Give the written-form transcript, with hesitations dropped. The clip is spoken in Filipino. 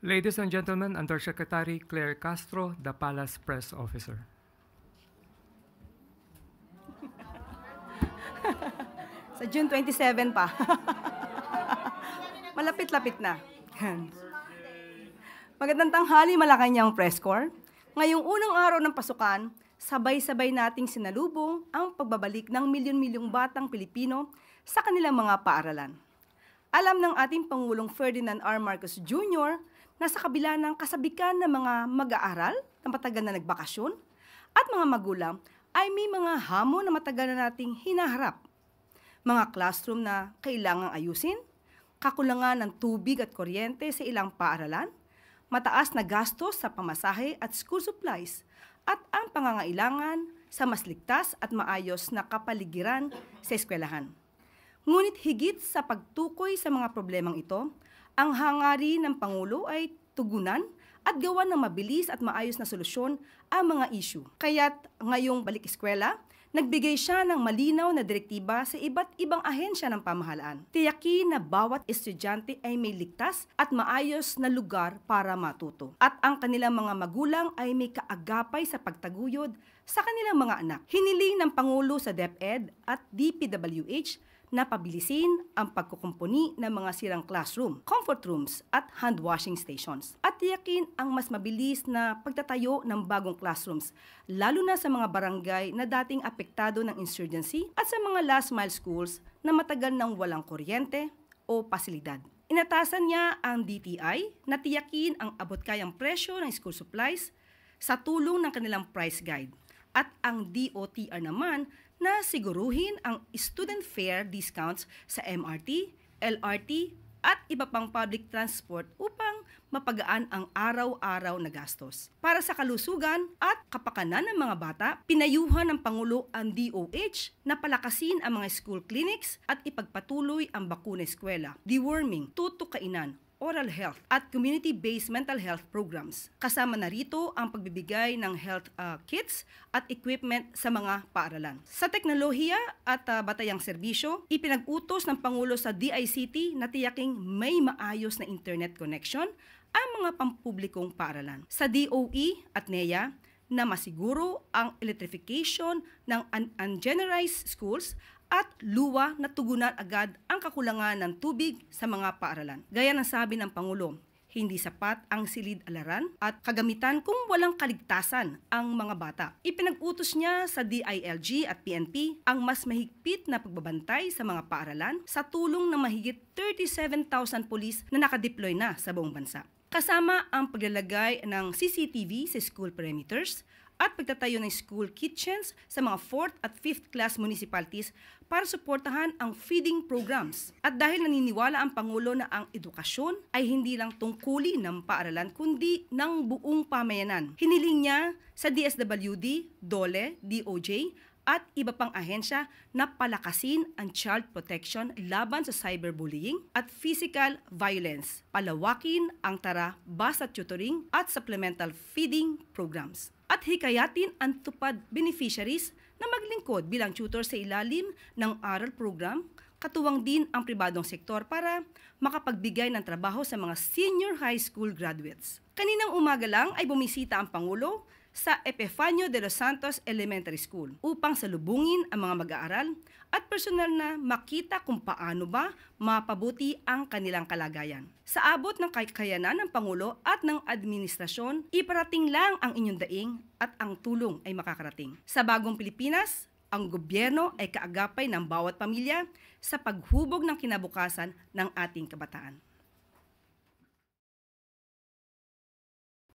Ladies and gentlemen, Undersecretary Claire Castro, the Palace Press Officer. Sa June 27 pa. Malapit-lapit na. Magandang tanghali, Malacanang Press Corps. Ngayong unang araw ng pasukan, sabay-sabay nating sinalubong ang pagbabalik ng milyon-milyong batang Pilipino sa kanilang mga paaralan. Alam ng ating Pangulong Ferdinand R. Marcos Jr. na sa kabila ng kasabikan ng mga mag-aaral na matagal na nagbakasyon at mga magulang ay may mga hamon na matagal na nating hinaharap. Mga classroom na kailangang ayusin, kakulangan ng tubig at kuryente sa ilang paaralan, mataas na gastos sa pamasahe at school supplies, at ang pangangailangan sa mas ligtas at maayos na kapaligiran sa eskwelahan. Ngunit higit sa pagtukoy sa mga problemang ito, ang hangarin ng Pangulo ay tugunan at gawan ng mabilis at maayos na solusyon ang mga issue. Kaya't ngayong balik eskwela, nagbigay siya ng malinaw na direktiba sa iba't ibang ahensya ng pamahalaan. Tiyakin na bawat estudyante ay may ligtas at maayos na lugar para matuto. At ang kanilang mga magulang ay may kaagapay sa pagtaguyod sa kanilang mga anak. Hiniling ng Pangulo sa DepEd at DPWH na pabilisin ang pagkukumpuni ng mga sirang classroom, comfort rooms at hand washing stations. At tiyakin ang mas mabilis na pagtatayo ng bagong classrooms, lalo na sa mga barangay na dating apektado ng insurgency at sa mga last mile schools na matagal nang walang kuryente o pasilidad. Inatasan niya ang DTI na tiyakin ang abot-kayang presyo ng school supplies sa tulong ng kanilang price guide. At ang DOTR naman na siguruhin ang student fare discounts sa MRT, LRT at iba pang public transport upang mapagaan ang araw-araw na gastos. Para sa kalusugan at kapakanan ng mga bata, pinayuhan ng Pangulo ang DOH na palakasin ang mga school clinics at ipagpatuloy ang bakuna eskwela, deworming, tutok kainan, oral health at community-based mental health programs. Kasama na rito ang pagbibigay ng health kits at equipment sa mga paaralan. Sa teknolohiya at batayang serbisyo, ipinag-utos ng Pangulo sa DICT na tiyaking may maayos na internet connection ang mga pampublikong paaralan. Sa DOE at NEA, na masiguro ang electrification ng ungenerized schools at luwa na tugunan agad ang kakulangan ng tubig sa mga paaralan. Gaya ng sabi ng Pangulo, hindi sapat ang silid-alaran at kagamitan kung walang kaligtasan ang mga bata. Ipinag-utos niya sa DILG at PNP ang mas mahigpit na pagbabantay sa mga paaralan sa tulong ng mahigit 37,000 pulis na nakadeploy na sa buong bansa. Kasama ang paglalagay ng CCTV sa school perimeters at pagtatayo ng school kitchens sa mga 4th at 5th class municipalities para suportahan ang feeding programs. At dahil naniniwala ang Pangulo na ang edukasyon ay hindi lang tungkulin ng paaralan kundi ng buong pamayanan, hiniling niya sa DSWD, DOLE, DOJ at iba pang ahensya na palakasin ang child protection laban sa cyberbullying at physical violence, palawakin ang Tara Basta tutoring at supplemental feeding programs, at hikayatin ang tupad beneficiaries na maglingkod bilang tutor sa ilalim ng aral program, katuwang din ang pribadong sektor para makapagbigay ng trabaho sa mga senior high school graduates. Kaninang umaga lang ay bumisita ang Pangulo sa Epifanio de los Santos Elementary School upang salubungin ang mga mag-aaral at personal na makita kung paano ba mapabuti ang kanilang kalagayan. Sa abot ng kakayanan ng Pangulo at ng administrasyon, iparating lang ang inyong daing at ang tulong ay makakarating. Sa bagong Pilipinas, ang gobyerno ay kaagapay ng bawat pamilya sa paghubog ng kinabukasan ng ating kabataan.